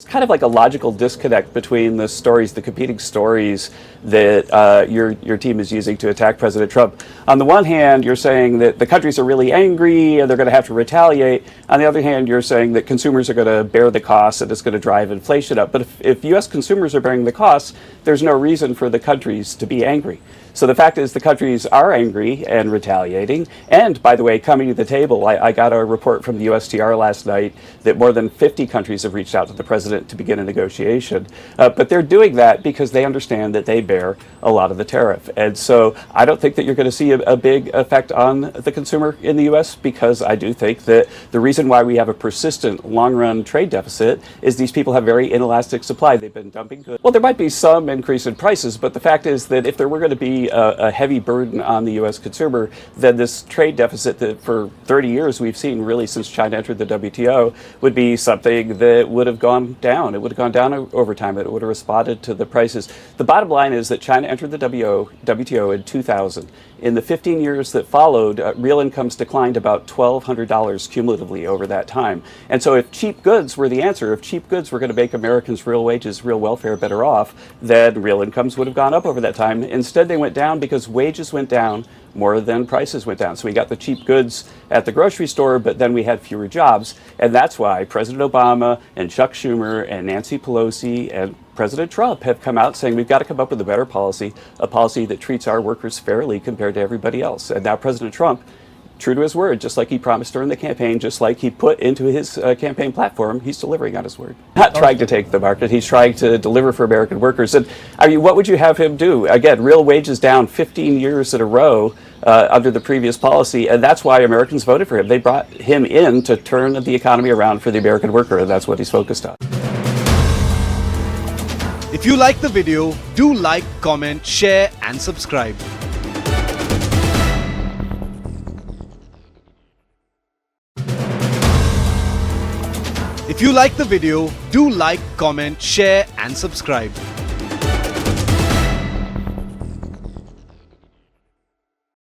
It's kind of like a logical disconnect between the stories, the competing stories that your team is using to attack President Trump. On the one hand, you're saying that the countries are really angry and they're going to have to retaliate. On the other hand, you're saying that consumers are going to bear the costs and it's going to drive inflation up. But if U.S. consumers are bearing the costs, there's no reason for the countries to be angry. So the fact is the countries are angry and retaliating. And by the way, coming to the table, I got a report from the USTR last night that more than 50 countries have reached out to the president to begin a negotiation. But they're doing that because they understand that they bear a lot of the tariff. And so I don't think that you're going to see a big effect on the consumer in the U.S. because I do think that the reason why we have a persistent long-run trade deficit is these people have very inelastic supply. They've been dumping goods. Well, there might be some increase in prices, but the fact is that if there were going to be a heavy burden on the U.S. consumer, then this trade deficit that for 30 years we've seen really since China entered the WTO would be something that would have gone down. It would have gone down over time. It would have responded to the prices. The bottom line is that China entered the WTO in 2000. In the 15 years that followed, real incomes declined about $1,200 cumulatively over that time. And so if cheap goods were the answer, if cheap goods were going to make Americans' real wages, real welfare better off, then real incomes would have gone up over that time. Instead, they went down because wages went down more than prices went down. So we got the cheap goods at the grocery store, but then we had fewer jobs. And that's why President Obama and Chuck Schumer and Nancy Pelosi and President Trump have come out saying we've got to come up with a better policy, a policy that treats our workers fairly compared to everybody else. And now President Trump, true to his word, just like he promised during the campaign, just like he put into his campaign platform, he's delivering on his word. Not trying to take the market, he's trying to deliver for American workers. And I mean, what would you have him do? Again, real wages down 15 years in a row under the previous policy, and that's why Americans voted for him. They brought him in to turn the economy around for the American worker, and that's what he's focused on. If you like the video, do like, comment, share and subscribe. If you like the video, do like, comment, share and subscribe.